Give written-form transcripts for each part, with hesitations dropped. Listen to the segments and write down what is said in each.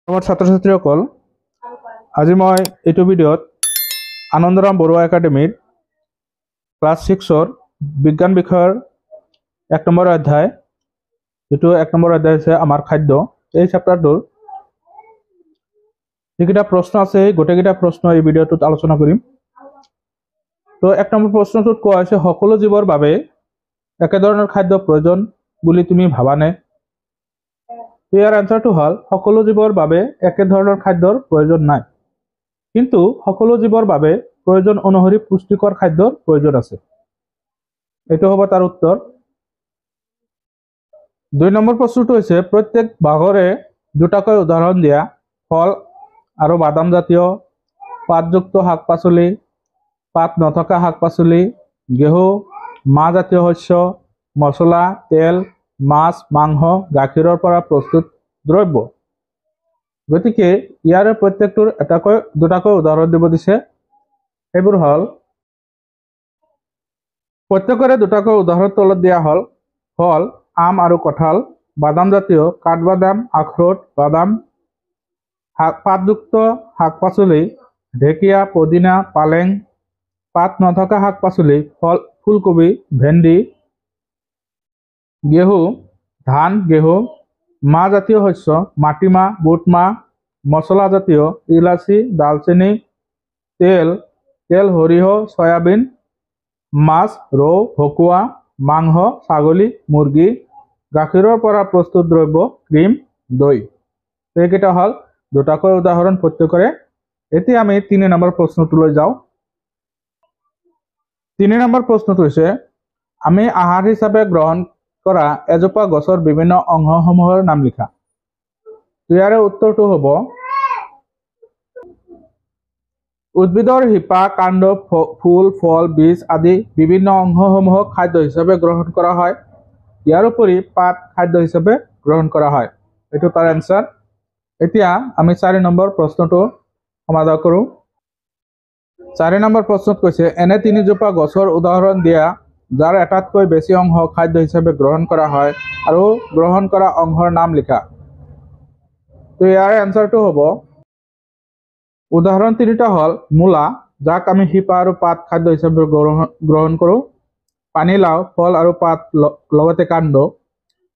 আমাৰ ছাত্ৰছাত্ৰীসকল, আজি মই এইটো ভিডিঅ'ত আনন্দৰাম বৰুৱা একাডেমীৰ ক্লাছ 6ৰ বিজ্ঞান বিষয়ৰ 1 নম্বৰ অধ্যায়, যেটো 1 নম্বৰ অধ্যায় আছে আমাৰ খাদ্য। এই চেপ্টাৰটোৰ যিকেইটা প্ৰশ্ন আছে গোটেইকেইটা প্ৰশ্ন এই ভিডিঅ'টোত আলোচনা কৰিম। তো 1 নম্বৰ প্ৰশ্নটোত কোৱা হৈছে, সকলো জীৱৰ বাবে একেধৰণৰ খাদ্য প্ৰয়োজন বুলি তুমি ভাবানে? ইয়াৰ আনসাৰটো হল সকলো জীৱৰ বাবে একে ধৰণৰ খাদ্যৰ প্ৰয়োজন নাই, কিন্তু সকলো জীৱৰ বাবে প্ৰয়োজন অনুসৰি পুষ্টিকৰ খাদ্যৰ প্ৰয়োজন আছে। এইটো হ'ব তাৰ উত্তৰ। 2 নম্বৰ প্ৰশ্নটো হৈছে, প্ৰত্যেক ভাগৰে দুটাকৈ উদাহৰণ দিয়া। ফল আৰু বাদাম জাতীয়, পাতযুক্ত শাক-পাচলি, পাত নথকা শাক-পাচলি, গেহু, মাহ জাতীয় শস্য, মছলা, তেল, মাছ, মাংস, গাখীৰৰ পৰা প্ৰস্তুত দ্ৰব্য। গতিকে ইয়াৰে প্ৰত্যেকটোৰ দুটাকৈ উদাহৰণ দিব দিছে। সেইবোৰ হল, প্ৰত্যেকৰে দুটাকৈ উদাহৰণ তলত দিয়া হল। ফল আম আৰু কঁঠাল, বাদাম জাতীয় কাঠবাদাম, আখৰোট, বাদাম, পাতযুক্ত শাক-পাচলি, ঢেকীয়া, পদিনা, পালেং, পাত নথকা শাক-পাচলি, ফুলকবি, ভেন্দি, গেহু, ধান, গেহু, মাহ জাতীয় শস্য, মাটিমাহ, বুটমাহ, মছলা জাতীয় ইলাচি, দালচেনি, তেল, সৰিয়হ, সয়াবিন, মাছ, ৰৌ, ভকুৱা, মাংস, ছাগলী, মুৰ্গী, গাখীৰৰ পৰা প্ৰস্তুত দ্ৰব্য, ক্ৰীম, দৈ। এইকেইটা হল দুটাকৈ উদাহৰণ প্ৰত্যেকৰে। এতিয়া আমি 3 নম্বৰ প্ৰশ্নটোলৈ যাওঁ। 3 নম্বৰ প্ৰশ্নটো হৈছে, আমি আহাৰ হিচাপে গ্ৰহণ কৰা এজোপা গছৰ বিভিন্ন অংশসমূহৰ নাম লিখা। ইয়াৰে উত্তৰটো হ'ব, উদ্ভিদৰ শিপা, কাণ্ড, ফুল, ফল, বীজ আদি বিভিন্ন অংশসমূহক খাদ্য হিচাপে গ্ৰহণ কৰা হয়। ইয়াৰ উপৰি পাত খাদ্য হিচাপে গ্ৰহণ কৰা হয়। এইটো তাৰ এনসাৰ। এতিয়া আমি 4 নম্বৰ প্ৰশ্নটো সমাধান কৰোঁ। 4 নম্বৰ প্ৰশ্নত কৈছে, এনে 3জোপা গছৰ উদাহৰণ দিয়া যাৰ এটাতকৈ বেছি অংশ খাদ্য হিচাপে গ্ৰহণ কৰা হয় আৰু গ্ৰহণ কৰা অংশৰ নাম লিখা। তো ইয়াৰ এনসাৰটো হ'ব, উদাহৰণ 3টা হল, মূলা, যাক আমি শিপা আৰু পাত খাদ্য হিচাপে গ্ৰহণ কৰোঁ, পানীলাও, ফল আৰু পাত লগতে কাণ্ড,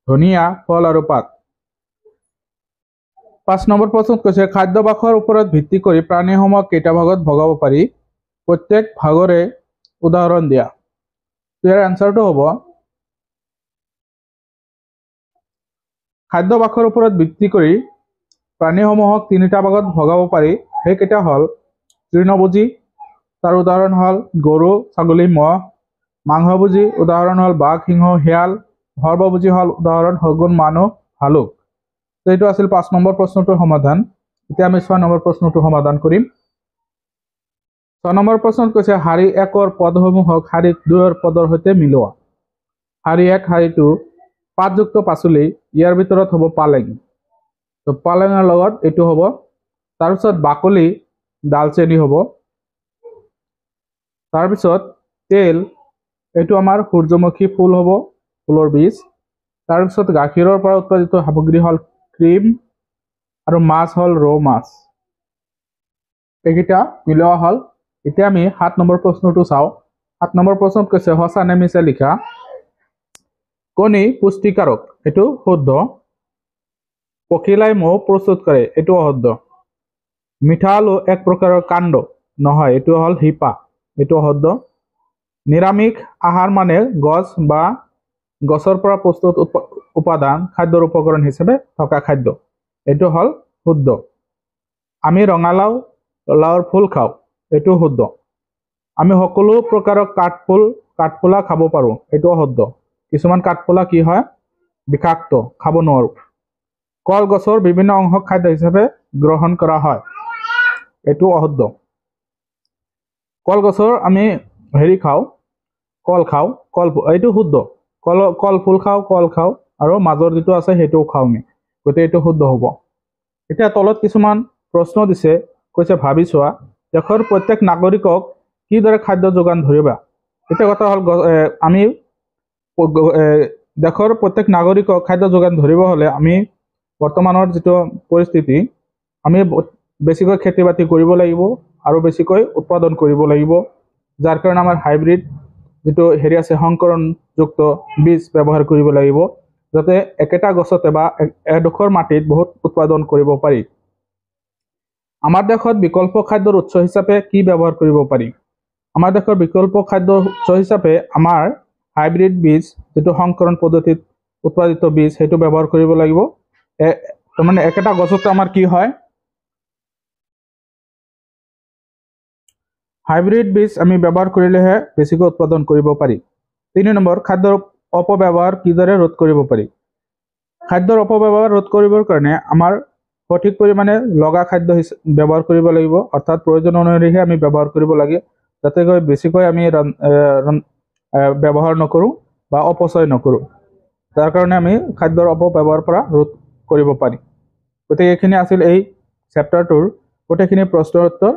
ধনিয়া, ফল আৰু পাত। 5 নম্বৰ প্ৰশ্নত কৈছে, খাদ্যাভ্যাসৰ ওপৰত ভিত্তি কৰি প্ৰাণীসমূহক কেইটা ভাগত ভগাব পাৰি? প্ৰত্যেক ভাগৰে উদাহৰণ দিয়া। ইয়াৰ এনসাৰটো হ'ব, খাদ্যাভ্যাসৰ ওপৰত ভিত্তি কৰি প্ৰাণীসমূহক 3টা ভাগত ভগাব পাৰি। সেইকেইটা হল, তৃণভোজী, তাৰ উদাহৰণ হল গৰু, ছাগলী, মহ; মাংসভোজী, উদাহৰণ হল বাঘ, সিংহ, শিয়াল; সৰ্বভোজী হল উদাহৰণ শগুন, মানুহ, ভালুক। তো এইটো আছিল 5 নম্বৰ প্ৰশ্নটোৰ সমাধান। এতিয়া আমি 6 নম্বৰ প্ৰশ্নটো সমাধান কৰিম। 6 নম্বৰ প্ৰশ্নত কৈছে, শাৰী 1ৰ পদসমূহক শাৰী 2ৰ পদৰ সৈতে মিলোৱা। শাৰী 1, শাৰী 2, পাতযুক্ত পাচলি, ইয়াৰ ভিতৰত হ'ব পালেং। তো পালেঙৰ লগত এইটো হ'ব। তাৰপিছত বাকলি, দালচেনি হ'ব। তাৰপিছত তেল, এইটো আমাৰ সূৰ্যমুখী ফুল হ'ব, ফুলৰ বীজ। তাৰপিছত গাখীৰৰ পৰা উৎপাদিত সামগ্ৰী হল ক্ৰীম, আৰু মাছ হল ৰৌ মাছ। এইকেইটা মিলোৱা হল। এতিয়া আমি 7 নম্বৰ প্ৰশ্নটো চাওঁ। 7 নম্বৰ প্ৰশ্নত কৈছে, সঁচা নে মিছা লিখা। কণী পুষ্টিকাৰক, এইটো শুদ্ধ। পখিলাই মৌ প্ৰস্তুত কৰে, এইটো অশুদ্ধ। মিঠা আলু এক প্ৰকাৰৰ কাণ্ড নহয়, এইটো হল শিপা, এইটো অশুদ্ধ। নিৰামিষ আহাৰ মানে গছ বা গছৰ পৰা প্ৰস্তুত উপাদান খাদ্যৰ উপকৰণ হিচাপে থকা খাদ্য, এইটো হল শুদ্ধ। আমি ৰঙালাও, লাওৰ ফুল খাওঁ, এইটো শুদ্ধ। আমি সকলো প্ৰকাৰৰ কাঠফুলা খাব পাৰোঁ, এইটো অশুদ্ধ। কিছুমান কাঠফুলা কি হয়, বিষাক্ত, খাব নোৱাৰোঁ। কলগছৰ বিভিন্ন অংশক খাদ্য হিচাপে গ্ৰহণ কৰা হয়, এইটো অশুদ্ধ। কলগছৰ আমি খাওঁ, কল খাওঁ, এইটো শুদ্ধ। কলফুল খাওঁ, কল খাওঁ, আৰু মাজৰ যিটো আছে সেইটোও খাওঁ আমি, গতিকে এইটো শুদ্ধ হ'ব। এতিয়া তলত কিছুমান প্ৰশ্ন দিছে, কৈছে ভাবি চোৱা, দেশৰ প্ৰত্যেক নাগৰিকক কিদৰে খাদ্য যোগান ধৰিবা। এতিয়া কথা হ'ল, আমি দেশৰ প্ৰত্যেক নাগৰিকক খাদ্য যোগান ধৰিব হ'লে আমি বৰ্তমানৰ যিটো পৰিস্থিতি, আমি বেছিকৈ খেতি বাতি কৰিব লাগিব আৰু বেছিকৈ উৎপাদন কৰিব লাগিব যাৰ কাৰণে আমাৰ হাইব্ৰিড যেটো হেৰি আছে সংকৰণযুক্ত বীজ ব্যৱহাৰ কৰিব লাগিব যাতে একেটা গছতে বা এডোখৰ মাটিত বহুত উৎপাদন কৰিব পাৰি আমাৰ দেশত বিকল্প খাদ্যৰ উৎস হিচাপে কি ব্যৱহাৰ কৰিব পাৰি আমাৰ দেশৰ বিকল্প খাদ্যৰ উৎস হিচাপে আমাৰ হাইব্ৰিড বীজ যেটো সংকৰণ পদ্ধতিত উৎপাদিত বীজ হেতু ব্যৱহাৰ কৰিব লাগিব মানে একেটা গছতে আমাৰ কি হয় হাইব্ৰিড বীজ আমি ব্যবহাৰ কৰিলেহে বেছিকৈ উৎপাদন কৰিব পাৰি 3 নম্বৰ খাদ্যৰ অপব্যৱহাৰ কিদৰে ৰোধ কৰিব পাৰি খাদ্যৰ অপব্যৱহাৰ ৰোধ কৰিবৰ কাৰণে আমাৰ সঠিক পৰিমাণে লগা খাদ্য ব্যৱহাৰ কৰিব লাগিব অৰ্থাৎ প্ৰয়োজন অনুসৰি আমি ব্যৱহাৰ কৰিব লাগে যাতে বেছিকৈ আমি ব্যৱহাৰ নকৰো বা অপচয় নকৰো তাৰ কাৰণে আমি খাদ্যৰ অপব্যৱহাৰ পৰা ৰোধ কৰিব পাৰি গতিকে এখিনি আছিল এই চেপ্টাৰটোৰ গোটেইখিনি প্ৰশ্নৰ উত্তৰ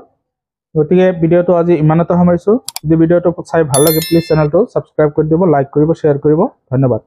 গতিকে ভিডিওটো আজি ইমানতে সামৰিছো যদি ভিডিওটো চাই ভাল লাগে প্লিজ চেনেলটো সাবস্ক্ৰাইব কৰি দিব লাইক কৰিব শেয়াৰ কৰিব ধন্যবাদ